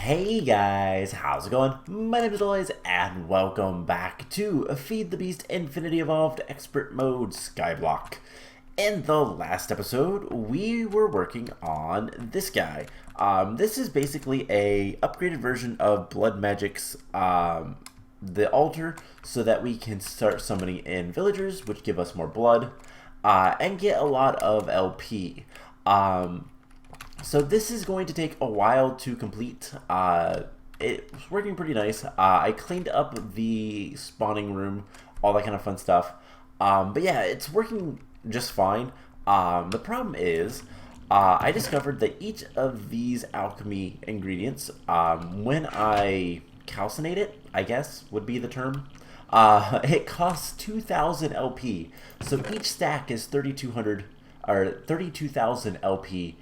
Hey guys, how's it going? My name is Elias and welcome back to Feed the Beast Infinity Evolved Expert Mode Skyblock. In the last episode, we were working on this guy. This is basically a upgraded version of Blood Magic's the altar, so that we can start summoning in villagers, which give us more blood, and get a lot of LP. So this is going to take a while to complete. It's working pretty nice. I cleaned up the spawning room, all that kind of fun stuff. But yeah, it's working just fine. The problem is, I discovered that each of these alchemy ingredients, when I calcinate it, I guess would be the term, it costs 2,000 LP. So each stack is 3,200 or 32,000 LP.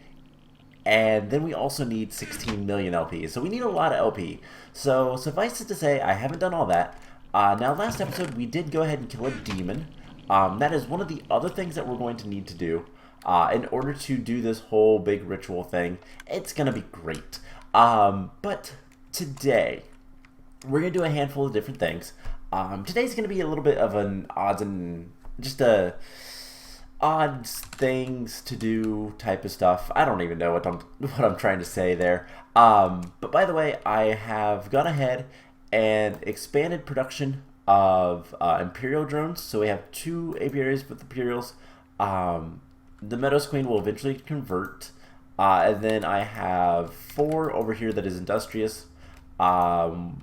And then we also need 16 million LP. So we need a lot of LP. So suffice it to say, I haven't done all that. Now, last episode, we did go ahead and kill a demon. That is one of the other things that we're going to need to do in order to do this whole big ritual thing. It's going to be great. But today, we're going to do a handful of different things. Today's going to be a little bit of an odds and just a odd things to do type of stuff. I don't even know what I'm trying to say there. But by the way, I have gone ahead and expanded production of Imperial drones. So we have 2 apiaries with Imperials. The Meadows Queen will eventually convert. And then I have 4 over here that is Industrious. I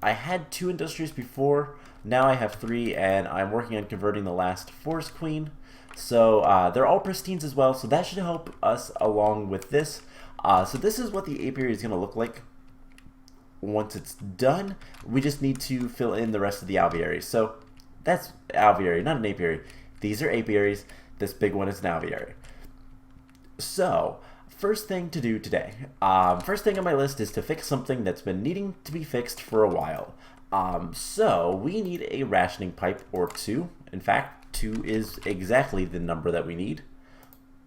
had 2 Industrious before. Now I have 3, and I'm working on converting the last Forest Queen. So they're all pristines as well, so that should help us along with this. So this is what the apiary is going to look like once it's done. We just need to fill in the rest of the alvearies. So that's alveary, not an apiary. These are apiaries. This big one is an alveary. So first thing to do today. First thing on my list is to fix something that's been needing to be fixed for a while. So we need a rationing pipe or 2. In fact, 2 is exactly the number that we need.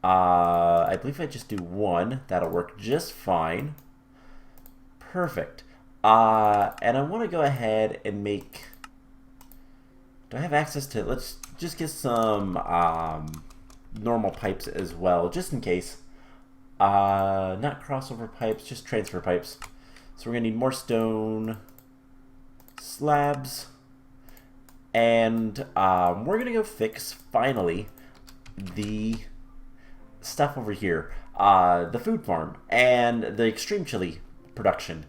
I believe I just do 1. That'll work just fine. Perfect. And I want to go ahead and make... Do I have access to... Let's just get some normal pipes as well, just in case. Not crossover pipes, just transfer pipes. So we're going to need more stone slabs. And we're going to go fix, finally, the stuff over here. The food farm and the extreme chili production.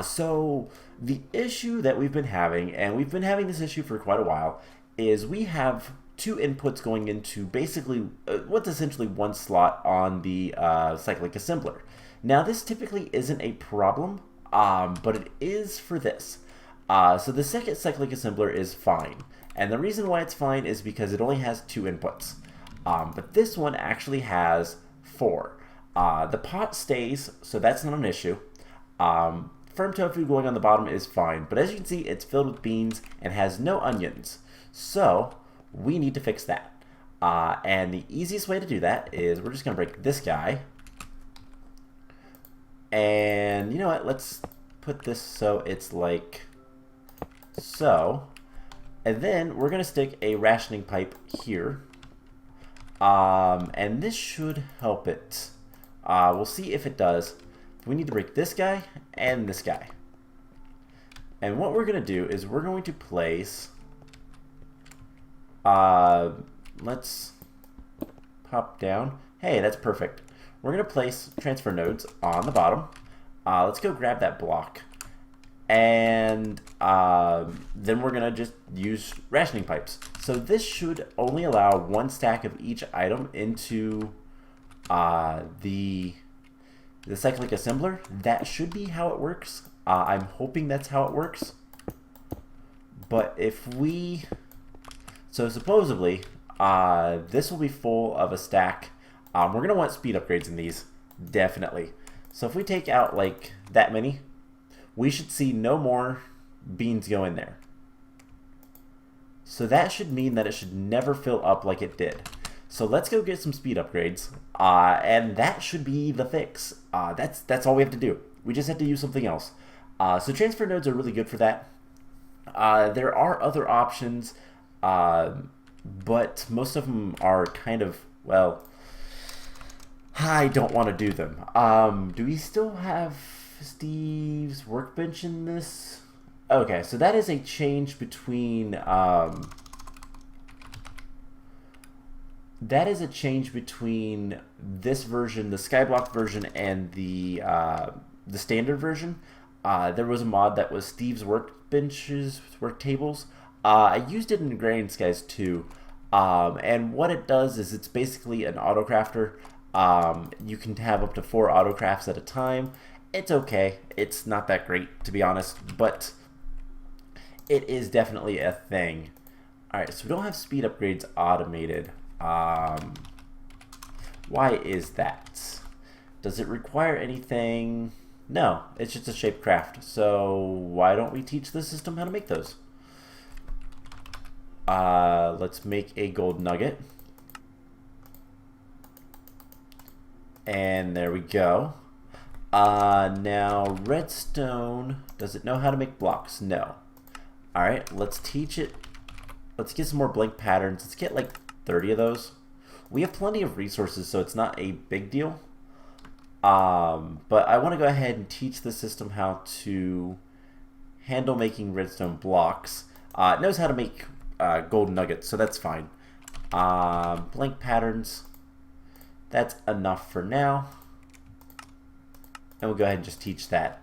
So the issue that we've been having, and we've been having this issue for quite a while, is we have 2 inputs going into basically what's essentially 1 slot on the cyclic assembler. Now, this typically isn't a problem, but it is for this. So the second cyclic assembler is fine, and the reason why it's fine is because it only has 2 inputs, but this one actually has 4. The pot stays, so that's not an issue. Firm tofu going on the bottom is fine, but as you can see, it's filled with beans and has no onions, so we need to fix that. And the easiest way to do that is we're just going to break this guy, and you know what, let's put this so it's like so, and then we're going to stick a rationing pipe here, and this should help it. We'll see if it does. We need to break this guy and this guy, and what we're going to do is we're going to place, let's pop down. Hey, that's perfect. We're going to place transfer nodes on the bottom. Let's go grab that block. And then we're gonna just use rationing pipes. So this should only allow 1 stack of each item into the cyclic assembler. That should be how it works. I'm hoping that's how it works. But if we... So supposedly, this will be full of a stack. We're gonna want speed upgrades in these, definitely. So if we take out like that many, we should see no more beans go in there. So that should mean that it should never fill up like it did. So let's go get some speed upgrades, and that should be the fix. That's all we have to do. We just have to use something else. So transfer nodes are really good for that. There are other options, but most of them are kind of, well, I don't want to do them. Do we still have Steve's workbench in this? Okay, so that is a change between this version, the Skyblock version, and the standard version. There was a mod that was Steve's workbenches, work tables. I used it in Granny Skies too, and what it does is it's basically an autocrafter. You can have up to 4 autocrafts at a time. It's okay. It's not that great, to be honest, but it is definitely a thing. Alright, so we don't have speed upgrades automated. Why is that? Does it require anything? No, it's just a shape craft. So why don't we teach the system how to make those? Let's make a gold nugget. And there we go. Now redstone, does it know how to make blocks? No. Alright, let's teach it. Let's get some more blank patterns. Let's get like 30 of those. We have plenty of resources, so it's not a big deal. But I want to go ahead and teach the system how to handle making redstone blocks. It knows how to make gold nuggets, so that's fine. Blank patterns, that's enough for now. And we'll go ahead and just teach that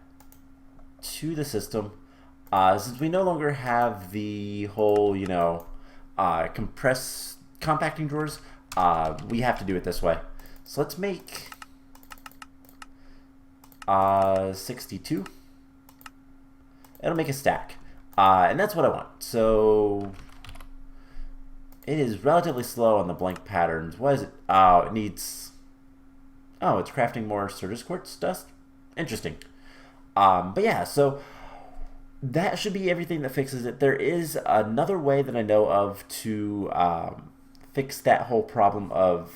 to the system. Since we no longer have the whole, compacting drawers, we have to do it this way. So let's make 62. It'll make a stack. And that's what I want. So it is relatively slow on the blank patterns. Why is it? Oh, it needs... Oh, it's crafting more Certus quartz dust? Interesting. But yeah, so that should be everything that fixes it. There is another way that I know of to fix that whole problem of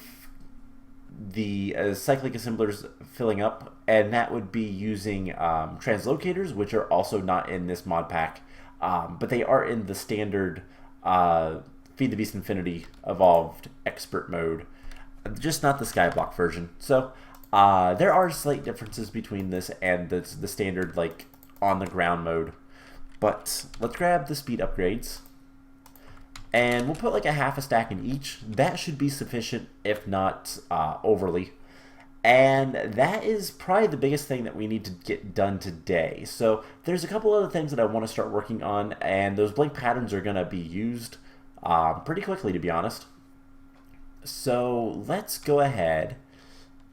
the cyclic assemblers filling up, and that would be using translocators, which are also not in this mod pack, but they are in the standard Feed the Beast Infinity Evolved Expert mode, just not the Skyblock version. So there are slight differences between this and the standard, like, on the ground mode. But let's grab the speed upgrades, and we'll put like a half a stack in each. That should be sufficient, if not overly. And that is probably the biggest thing that we need to get done today. So there's a couple other things that I want to start working on, and those blank patterns are going to be used pretty quickly, to be honest. So let's go ahead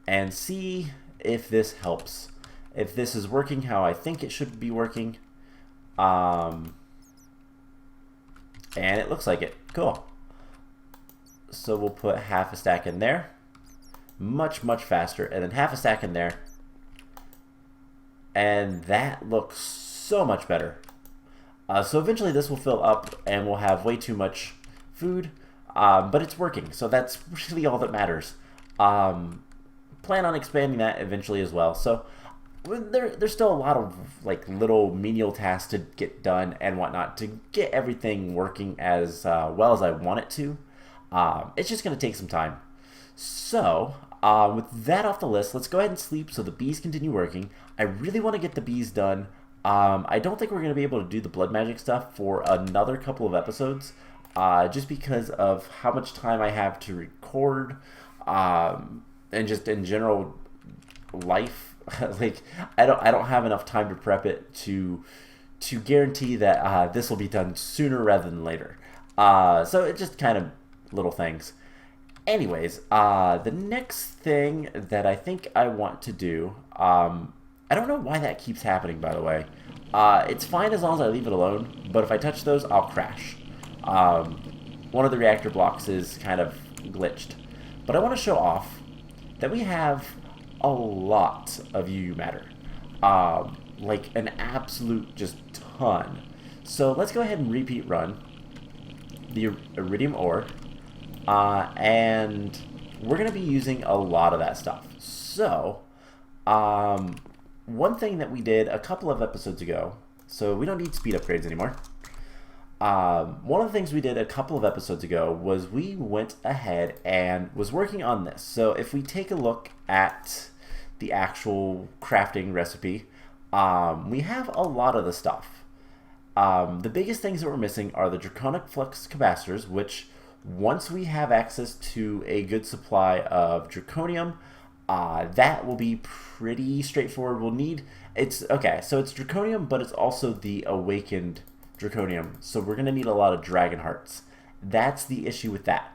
and see if this helps. If this is working how I think it should be working. And it looks like it. Cool. So we'll put half a stack in there. Much faster. And then half a stack in there. And that looks so much better. So eventually this will fill up and we'll have way too much food. But it's working. So that's really all that matters. Plan on expanding that eventually as well. So there's still a lot of like little menial tasks to get done and whatnot to get everything working as well as I want it to. It's just going to take some time. So with that off the list, let's go ahead and sleep so the bees continue working. I really want to get the bees done. I don't think we're going to be able to do the blood magic stuff for another couple of episodes, just because of how much time I have to record, and just in general life. Like I don't have enough time to prep it to guarantee that this will be done sooner rather than later. So it's just kind of little things. Anyways, the next thing that I think I want to do, I don't know why that keeps happening, by the way. It's fine as long as I leave it alone, but if I touch those, I'll crash. One of the reactor blocks is kind of glitched. But I want to show off that we have a lot of UU matter, like an absolute just ton. So let's go ahead and repeat run the iridium ore, And we're going to be using a lot of that stuff. So, one thing that we did a couple of episodes ago, so we don't need speed upgrades anymore. One of the things we did a couple of episodes ago was we went ahead and was working on this. So if we take a look at the actual crafting recipe, we have a lot of the stuff. The biggest things that we're missing are the draconic flux capacitors, which once we have access to a good supply of draconium, that will be pretty straightforward. We'll need, okay, so it's draconium, but it's also the awakened draconium, so we're going to need a lot of dragon hearts. That's the issue with that.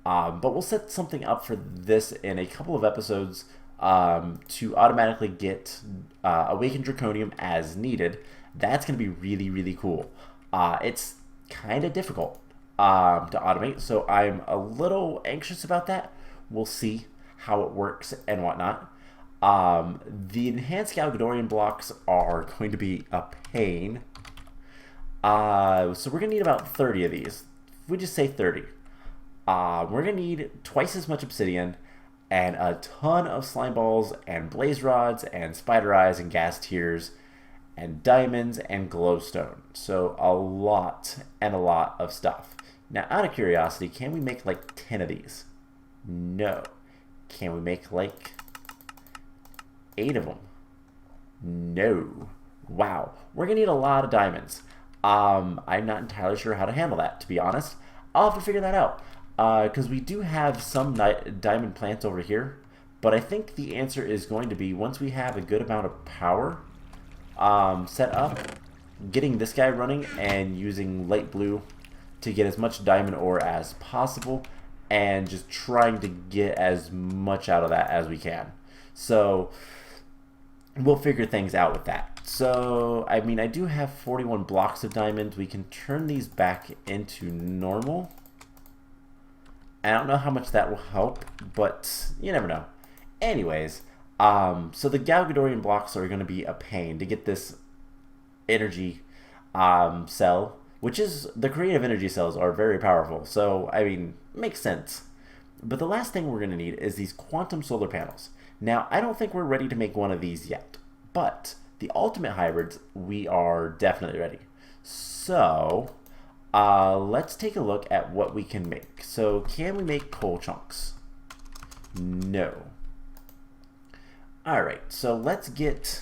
But we'll set something up for this in a couple of episodes to automatically get awakened draconium as needed. That's going to be really, really cool. It's kind of difficult to automate, so I'm a little anxious about that. We'll see how it works and whatnot. The enhanced Galgadorian blocks are going to be a pain. So we're going to need about 30 of these. If we just say 30. We're going to need twice as much obsidian and a ton of slime balls and blaze rods and spider eyes and gas tears and diamonds and glowstone. So a lot and a lot of stuff. Now, out of curiosity, can we make like 10 of these? No. Can we make like 8 of them? No. Wow. We're going to need a lot of diamonds. I'm not entirely sure how to handle that, to be honest. I'll have to figure that out. Because we do have some diamond plants over here. But I think the answer is going to be, once we have a good amount of power set up, getting this guy running and using light blue to get as much diamond ore as possible, and just trying to get as much out of that as we can. So we'll figure things out with that. So, I mean, I do have 41 blocks of diamonds. We can turn these back into normal. I don't know how much that will help, but you never know. Anyways, so the Galgadorian blocks are going to be a pain to get this energy cell, which is, the creative energy cells are very powerful. So, I mean, makes sense. But the last thing we're going to need is these quantum solar panels. Now, I don't think we're ready to make one of these yet, but the ultimate hybrids, we are definitely ready. So, let's take a look at what we can make. So, can we make coal chunks? No. Alright, so let's get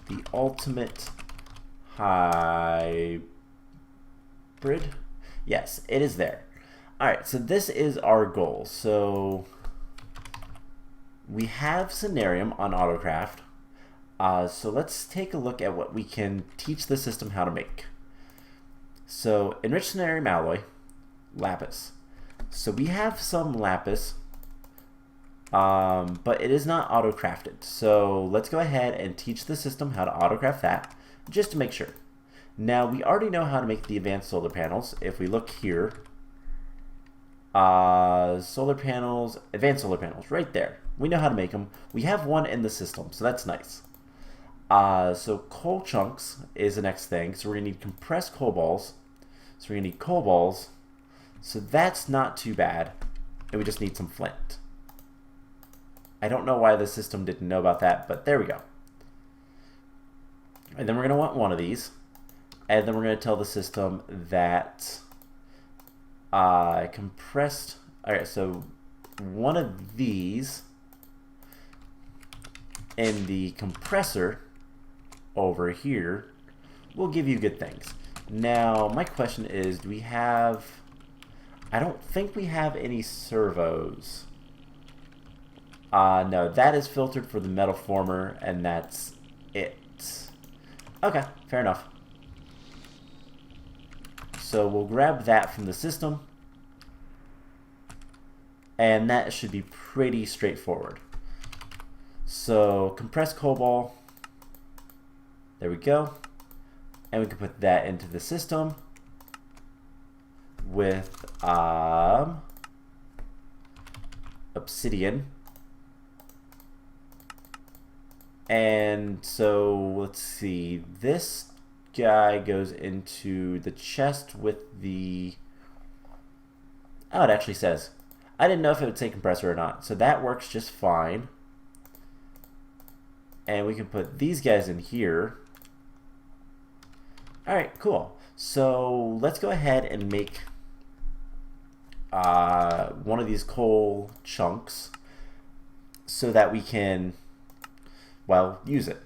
the ultimate hybrid. Yes, it is there. Alright, so this is our goal. So, we have Cenarium on Autocraft. So let's take a look at what we can teach the system how to make. So, enriched Cenarium alloy, lapis. So we have some lapis, but it is not auto-crafted. So let's go ahead and teach the system how to auto-craft that, just to make sure. Now, we already know how to make the advanced solar panels. If we look here, solar panels, advanced solar panels, right there. We know how to make them. We have one in the system, so that's nice. So coal chunks is the next thing. So we're going to need compressed coal balls. So we're going to need coal balls. So that's not too bad. And we just need some flint. I don't know why the system didn't know about that, but there we go. And then we're going to want one of these. And then we're going to tell the system that compressed... Alright, so one of these in the compressor over here will give you good things. Now, my question is, do we have... I don't think we have any servos. No, that is filtered for the metal former, and that's it. Okay, fair enough. So we'll grab that from the system, and that should be pretty straightforward. So compressed cobalt, there we go, and we can put that into the system with obsidian. And so let's see, this guy goes into the chest with the, oh, it actually says, I didn't know if it would say compressor or not. So that works just fine. And we can put these guys in here. Alright, cool. So let's go ahead and make one of these coal chunks so that we can, well, use it.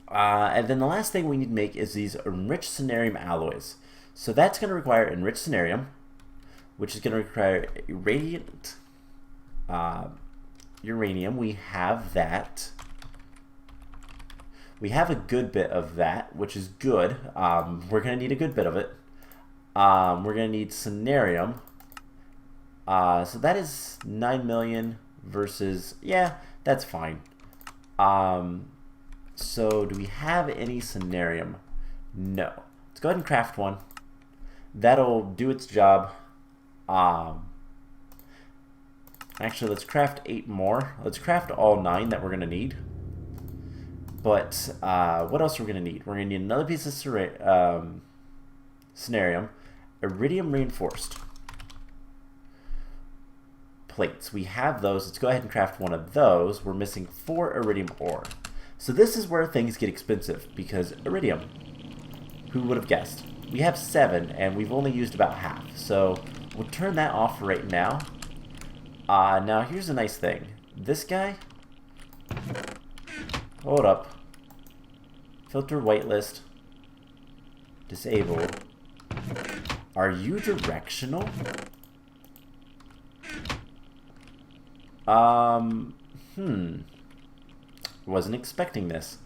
And then the last thing we need to make is these enriched cenarium alloys. So that's going to require enriched cenarium, which is going to require radiant uranium. We have that. We have a good bit of that, which is good. We're going to need a good bit of it. We're going to need cenarium. So that is 9 million versus, yeah, that's fine. So do we have any cenarium? No. Let's go ahead and craft one. That'll do its job. Actually, let's craft 8 more. Let's craft all 9 that we're going to need. But what else are we going to need? We're going to need another piece of cenarium, iridium reinforced plates. We have those. Let's go ahead and craft one of those. We're missing 4 iridium ore. So this is where things get expensive, because iridium, who would have guessed? We have 7 and we've only used about half. So we'll turn that off right now. Now here's a nice thing. This guy, hold up. Filter whitelist. Disabled. Are you directional? Wasn't expecting this.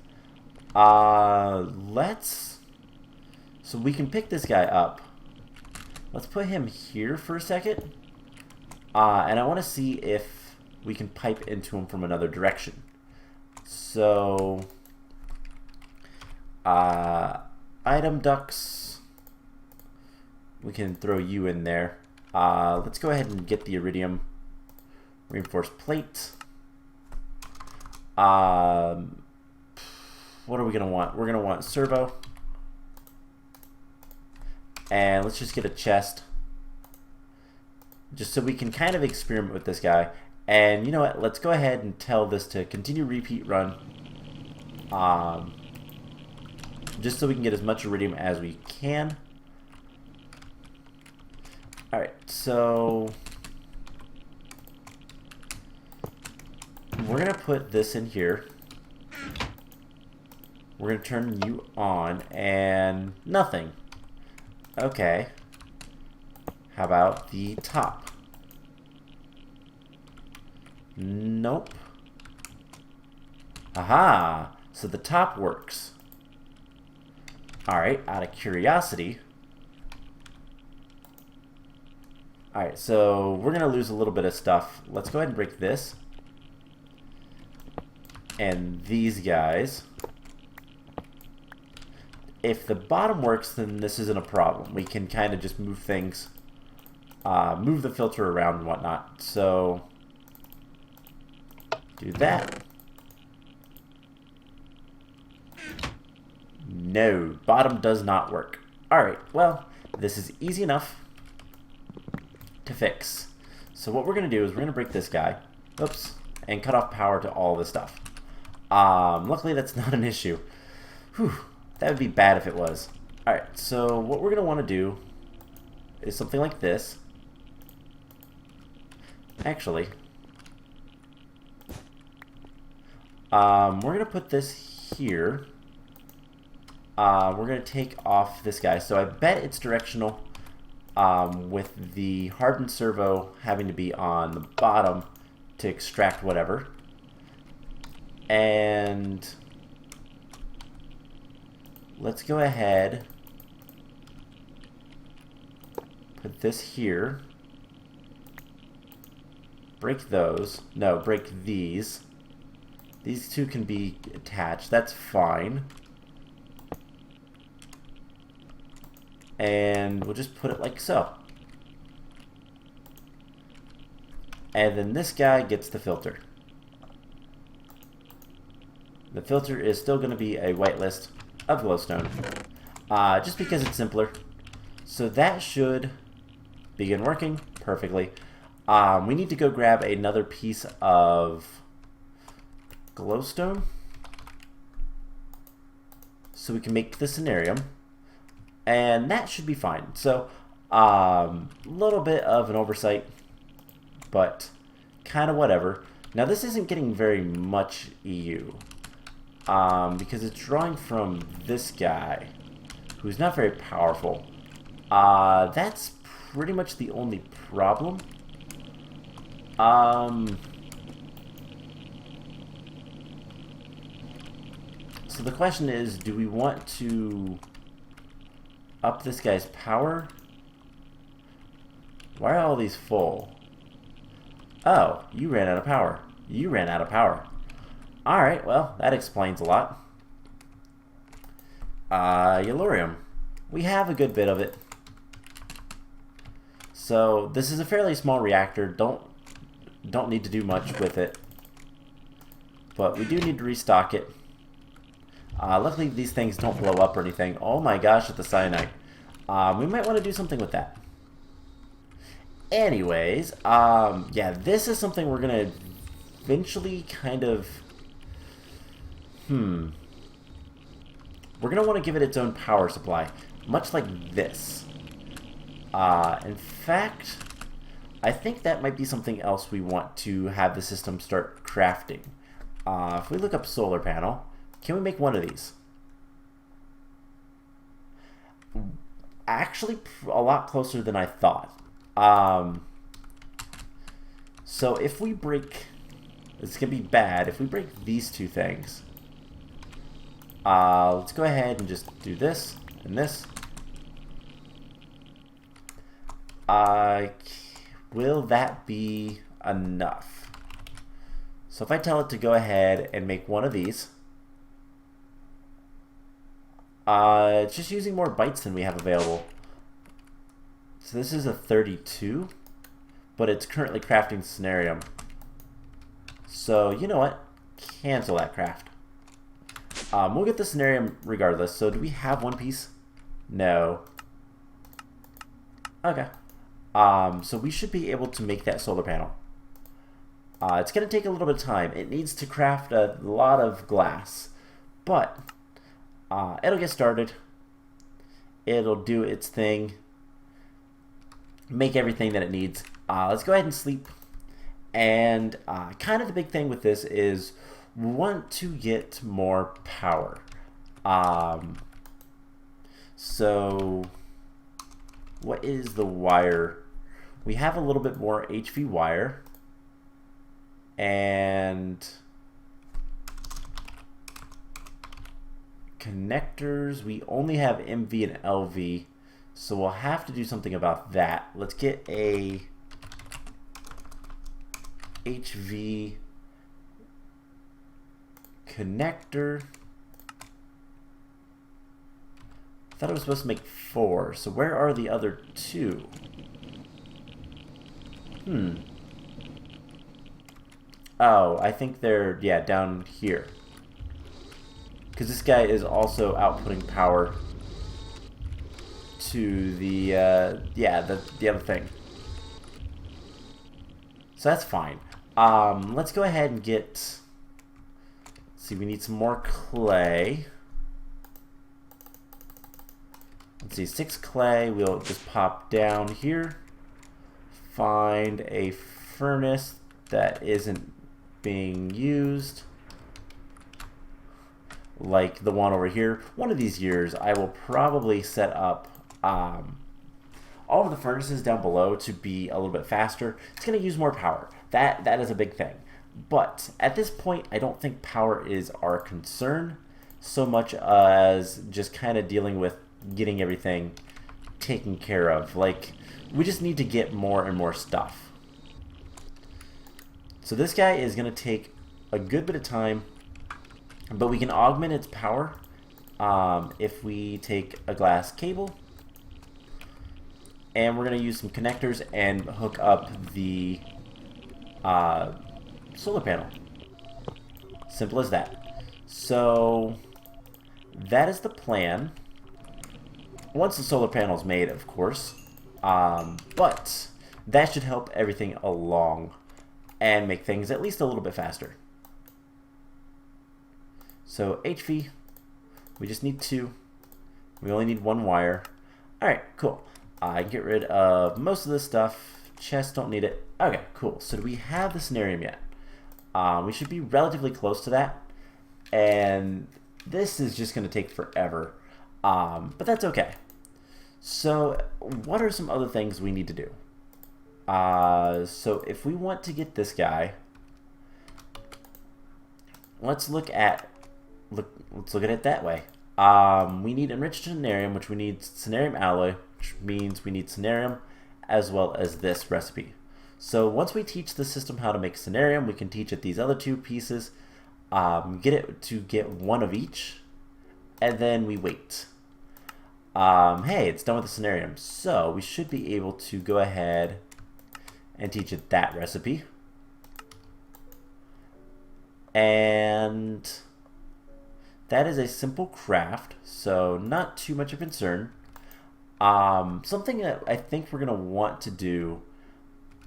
Let's... So we can pick this guy up. Let's put him here for a second. And I want to see if we can pipe into him from another direction. So... item ducts. We can throw you in there. Let's go ahead and get the iridium reinforced plate. What are we going to want? We're going to want servo. And let's just get a chest. Just so we can kind of experiment with this guy. And you know what? Let's go ahead and tell this to continue repeat run. Just so we can get as much iridium as we can. Alright, so we're going to put this in here. We're going to turn you on and nothing. Okay. How about the top? Nope. Aha! So the top works. Alright, out of curiosity. Alright, so we're going to lose a little bit of stuff. Let's go ahead and break this. And these guys. If the bottom works, then this isn't a problem. We can kind of just move things. Move the filter around and whatnot. So, do that. No, bottom does not work. Alright, well, this is easy enough to fix. So what we're going to do is we're going to break this guy. Oops. And cut off power to all this stuff. Luckily that's not an issue. Whew, that would be bad if it was. Alright, so what we're going to want to do is something like this. Actually, we're going to put this here. We're going to take off this guy. So I bet it's directional with the hardened servo having to be on the bottom to extract whatever. And let's go ahead, put this here, break those, no, break these. These two can be attached, that's fine. And we'll just put it like so. And then this guy gets the filter. The filter is still going to be a whitelist of glowstone, just because it's simpler. So that should begin working perfectly. We need to go grab another piece of glowstone so we can make the scenarium, and that should be fine. So a little bit of an oversight, but kind of whatever. Now this isn't getting very much EU because it's drawing from this guy who's not very powerful. That's pretty much the only problem. So the question is, do we want to up this guy's power? Why are all these full? Oh, you ran out of power. You ran out of power. Alright, well, that explains a lot. Yellorium. We have a good bit of it. So this is a fairly small reactor. Don't need to do much with it. But we do need to restock it. Luckily these things don't blow up or anything. Oh my gosh, with the cyanide. We might want to do something with that. Anyways, yeah, this is something we're going to eventually kind of... We're going to want to give it its own power supply. Much like this. In fact, I think that might be something else we want to have the system start crafting. If we look up solar panel, can we make one of these? Actually, a lot closer than I thought. So if we break, it's gonna be bad if we break these two things. Let's go ahead and just do this and this. Will that be enough? So if I tell it to go ahead and make one of these, it's just using more bytes than we have available. So this is a 32, but it's currently crafting scenarium. So you know what? Cancel that craft. We'll get the scenarium regardless. So do we have one piece? No. Okay. So we should be able to make that solar panel. It's going to take a little bit of time. It needs to craft a lot of glass, but it'll get started. It'll do its thing. Make everything that it needs. Let's go ahead and sleep. And kind of the big thing with this is we want to get more power. So what is the wire? We have a little bit more HV wire. And connectors, we only have MV and LV. So we'll have to do something about that. Let's get a HV connector. I thought it was supposed to make 4. So where are the other 2? Oh, I think they're, yeah, down here. Because this guy is also outputting power to the, the other thing. So that's fine. Let's go ahead and get, let's see, we need some more clay. Let's see, 6 clay. We'll just pop down here. Find a furnace that isn't being used. Like the one over here. One of these years, I will probably set up all of the furnaces down below to be a little bit faster. It's going to use more power. That is a big thing. But at this point, I don't think power is our concern so much as just kind of dealing with getting everything taken care of. Like, we just need to get more and more stuff. So this guy is going to take a good bit of time, but we can augment its power if we take a glass cable. And we're going to use some connectors and hook up the solar panel. Simple as that. So that is the plan. Once the solar panel is made, of course. But That should help everything along and make things at least a little bit faster. So HV, we just need 2. We only need 1 wire. Alright, cool. I can get rid of most of this stuff. Chests don't need it. Okay, cool. So do we have the scenarium yet? We should be relatively close to that. And this is just going to take forever. But that's okay. So what are some other things we need to do? So if we want to get this guy, let's look at it that way. We need enriched cenarium, which we need cenarium alloy, which means we need cenarium as well as this recipe. So once we teach the system how to make cenarium, we can teach it these other 2 pieces, get it to get 1 of each, and then we wait. Hey, it's done with the cenarium, so we should be able to go ahead and teach it that recipe. And that is a simple craft, so not too much of a concern. Something that I think we're going to want to do,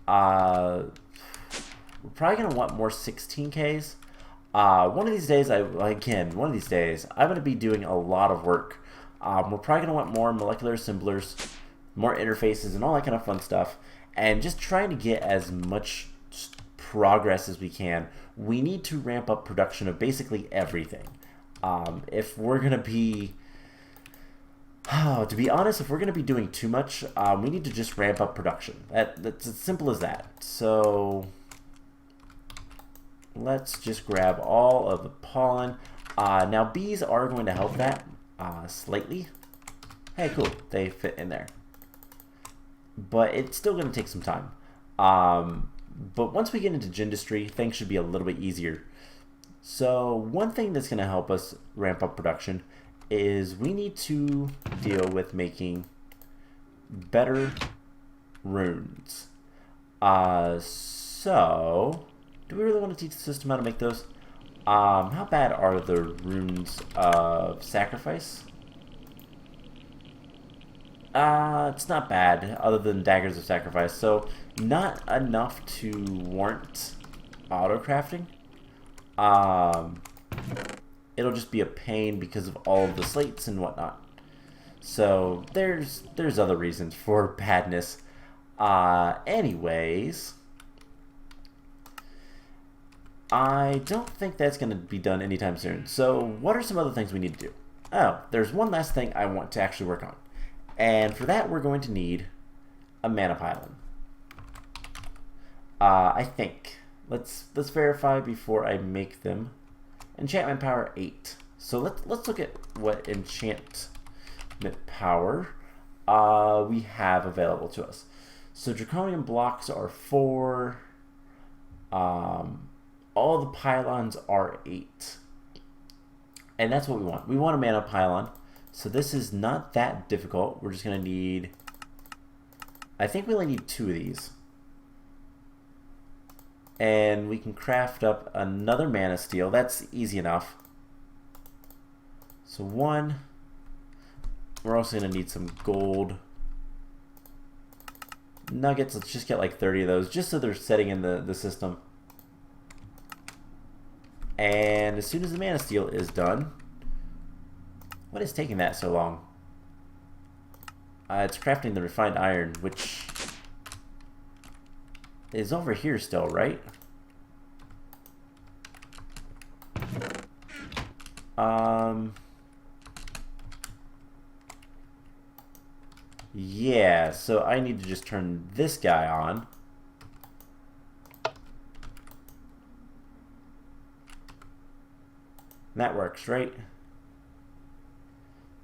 we're probably going to want more 16Ks. One of these days, I'm going to be doing a lot of work. We're probably going to want more molecular assemblers, more interfaces, and all that kind of fun stuff. And just trying to get as much progress as we can. We need to ramp up production of basically everything. If we're going to be... to be honest, if we're going to be doing too much, we need to just ramp up production. That's as simple as that. So let's just grab all of the pollen. Now bees are going to help that slightly. Hey, cool. They fit in there. But it's still going to take some time. But once we get into Gindustry, things should be a little bit easier. So one thing that's going to help us ramp up production is we need to deal with making better runes. So do we really want to teach the system how to make those? How bad are the runes of sacrifice? It's not bad, other than daggers of sacrifice. So not enough to warrant auto crafting. It'll just be a pain because of all of the slates and whatnot. So there's other reasons for badness. Anyways, I don't think that's going to be done anytime soon. So what are some other things we need to do? Oh, there's one last thing I want to actually work on. And for that, we're going to need a mana pylon. I think. Let's verify before I make them. Enchantment power 8. So let's look at what enchantment power we have available to us. So draconium blocks are 4. All the pylons are 8. And that's what we want. We want a mana pylon. So this is not that difficult. We're just going to need... I think we only need 2 of these. And we can craft up another mana steel. That's easy enough. So 1. We're also going to need some gold nuggets. Let's just get like 30 of those, just so they're setting in the system. And as soon as the mana steel is done... What is taking that so long? It's crafting the refined iron, which is over here still, right? Yeah, so I need to just turn this guy on. That works, right?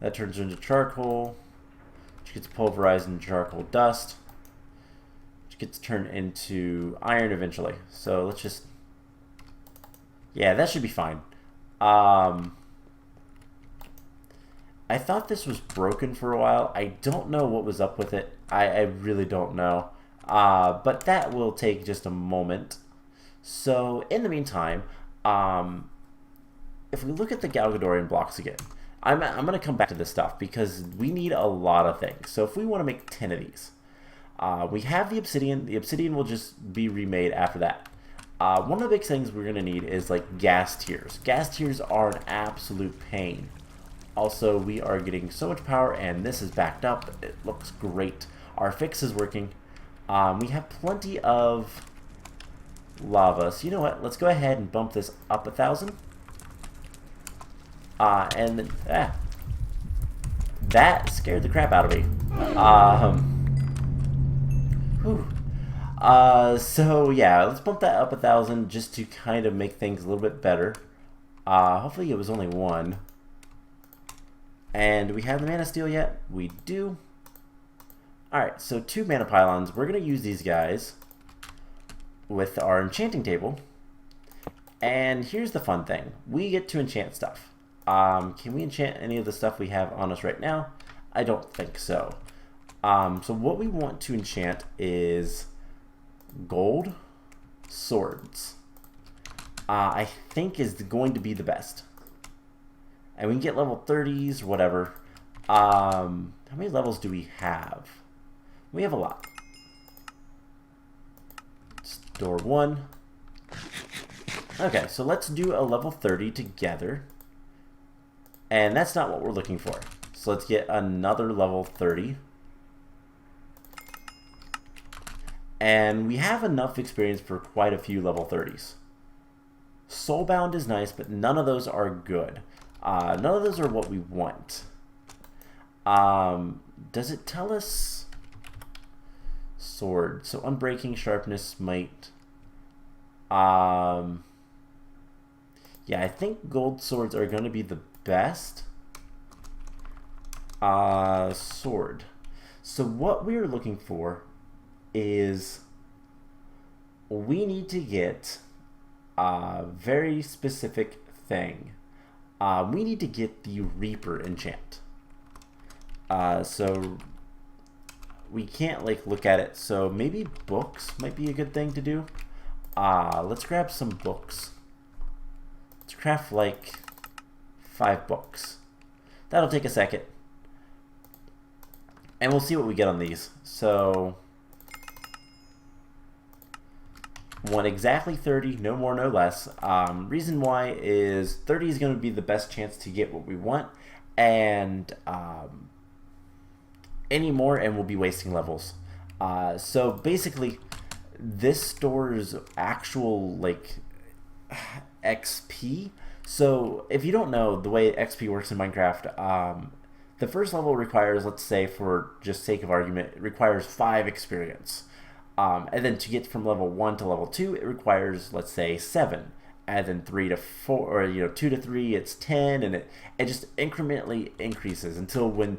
That turns into charcoal, which gets pulverized into charcoal dust, which gets turned into iron eventually. So let's just... Yeah, that should be fine. I thought this was broken for a while. I don't know what was up with it. I really don't know. But that will take just a moment. So in the meantime, if we look at the Galgadorian blocks again, I'm going to come back to this stuff because we need a lot of things. So if we want to make 10 of these, We have the obsidian. The obsidian will just be remade after that. One of the big things we're going to need is like gas tiers. Gas tiers are an absolute pain. Also, we are getting so much power, and this is backed up. It looks great. Our fix is working. We have plenty of lava. So you know what? Let's go ahead and bump this up 1,000. That scared the crap out of me. So yeah, let's bump that up 1,000 just to kind of make things a little bit better. Hopefully it was only one. And do we have the mana steel yet? We do. Alright, so 2 mana pylons. We're going to use these guys with our enchanting table. And here's the fun thing. We get to enchant stuff. Can we enchant any of the stuff we have on us right now? I don't think so. So what we want to enchant is gold swords. I think is going to be the best. And we can get level 30s or whatever. How many levels do we have? We have a lot. Store 1. Okay, so let's do a level 30 together. And that's not what we're looking for. So let's get another level 30. And we have enough experience for quite a few level 30s. Soulbound is nice, but none of those are good. None of those are what we want. Does it tell us sword? So unbreaking, sharpness, might. Yeah, I think gold swords are going to be the best. Sword. So what we're looking for is we need to get a very specific thing. We need to get the Reaper enchant. So we can't like look at it. So maybe books might be a good thing to do. Let's grab some books. Let's craft like 5 books. That'll take a second. And we'll see what we get on these. So want exactly 30, no more, no less. Reason why is 30 is going to be the best chance to get what we want, and any more and we'll be wasting levels. So basically, this stores actual like XP. So if you don't know the way XP works in Minecraft, the first level requires, let's say for just sake of argument, it requires 5 experience. And then to get from level 1 to level 2, it requires, let's say, 7. And then 3 to 4, or 2 to 3, it's 10, and it just incrementally increases until when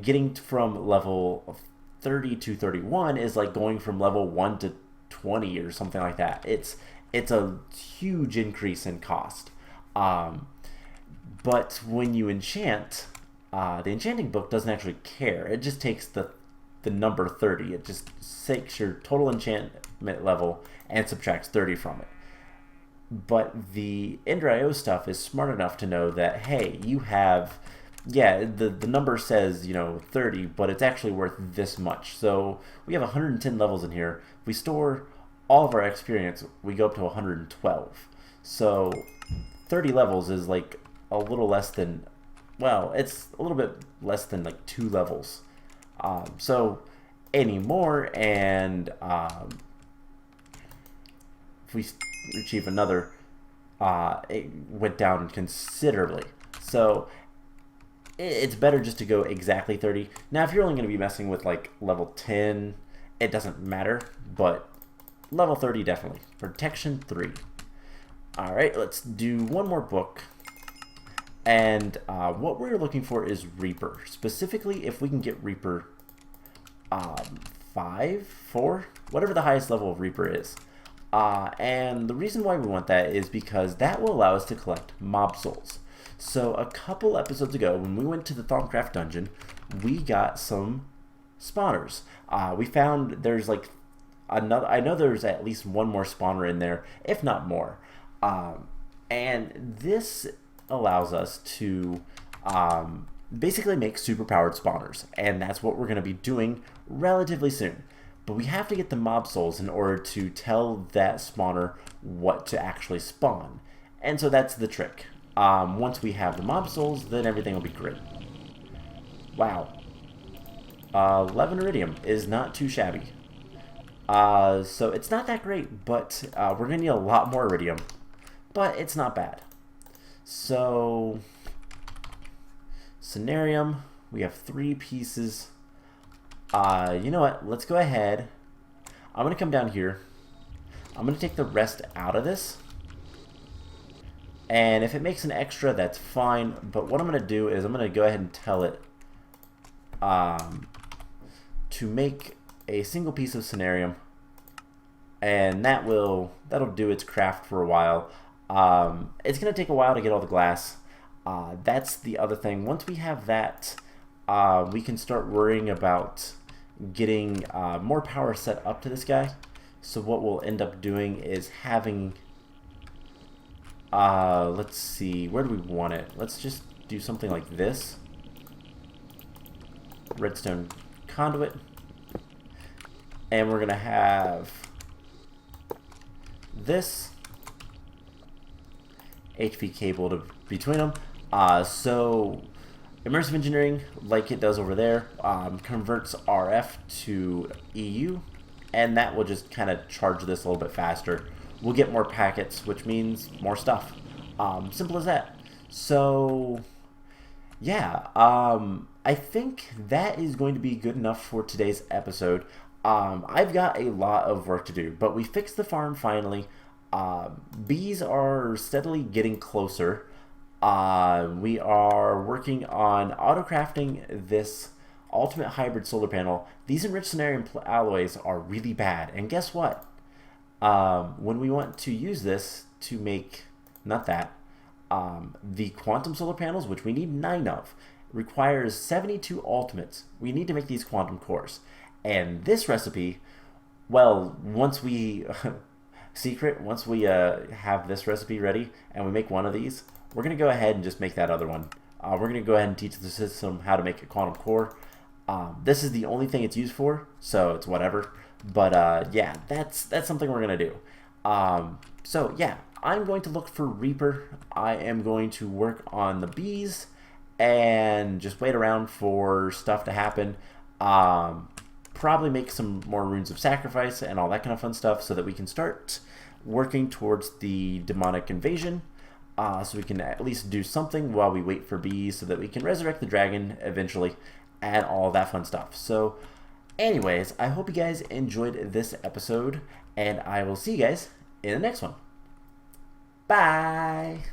getting from level 30 to 31 is like going from level 1 to 20 or something like that. It's a huge increase in cost. But when you enchant, the enchanting book doesn't actually care. It just takes the number 30. It just takes your total enchantment level and subtracts 30 from it. But the Ender.io stuff is smart enough to know that, hey, you have, yeah, the number says, 30, but it's actually worth this much. So we have 110 levels in here. If we store all of our experience, we go up to 112. So 30 levels is like a little less than, well, it's a little bit less than like 2 levels. So any more, and if we achieve another, it went down considerably. So it's better just to go exactly 30. Now, if you're only going to be messing with like level 10, it doesn't matter, but level 30 definitely. Protection 3. All right, let's do one more book. And what we're looking for is Reaper. Specifically, if we can get Reaper 5, 4, whatever the highest level of Reaper is. And the reason why we want that is because that will allow us to collect mob souls. So a couple episodes ago, when we went to the Thaumcraft dungeon, we got some spawners. We found there's like another, I know there's at least one more spawner in there, if not more. And this allows us to basically make superpowered spawners, and that's what we're going to be doing relatively soon. But we have to get the mob souls in order to tell that spawner what to actually spawn. And so that's the trick. Once we have the mob souls, then everything will be great. Wow. 11 iridium is not too shabby. So it's not that great, but we're going to need a lot more iridium. But it's not bad. So, Cenarium, we have 3 pieces. You know what? Let's go ahead. I'm going to come down here. I'm going to take the rest out of this. And if it makes an extra, that's fine. But what I'm going to do is I'm going to go ahead and tell it to make a single piece of Cenarium. And that'll do its craft for a while. It's going to take a while to get all the glass. That's the other thing. Once we have that, we can start worrying about getting more power set up to this guy. So what we'll end up doing is having, let's see, where do we want it? Let's just do something like this. Redstone conduit. And we're going to have this HP cable between them. So immersive engineering, like it does over there, converts RF to EU, and that will just kind of charge this a little bit faster. We'll get more packets, which means more stuff. Simple as that. So yeah, I think that is going to be good enough for today's episode. I've got a lot of work to do, but we fixed the farm finally. Bees are steadily getting closer. We are working on auto-crafting this ultimate hybrid solar panel. These enriched Cenarium alloys are really bad. And guess what? When we want to use this to make, not that, the quantum solar panels, which we need 9 of, requires 72 ultimates. We need to make these quantum cores. And this recipe, well, once we... once we have this recipe ready and we make one of these, we're going to go ahead and just make that other one. We're going to go ahead and teach the system how to make a quantum core. This is the only thing it's used for, so it's whatever. But yeah, that's something we're going to do. So yeah, I'm going to look for Reaper. I am going to work on the bees and just wait around for stuff to happen. Probably make some more runes of sacrifice and all that kind of fun stuff so that we can start working towards the demonic invasion. So we can at least do something while we wait for bees so that we can resurrect the dragon eventually and all that fun stuff. So anyways, I hope you guys enjoyed this episode, and I will see you guys in the next one. Bye!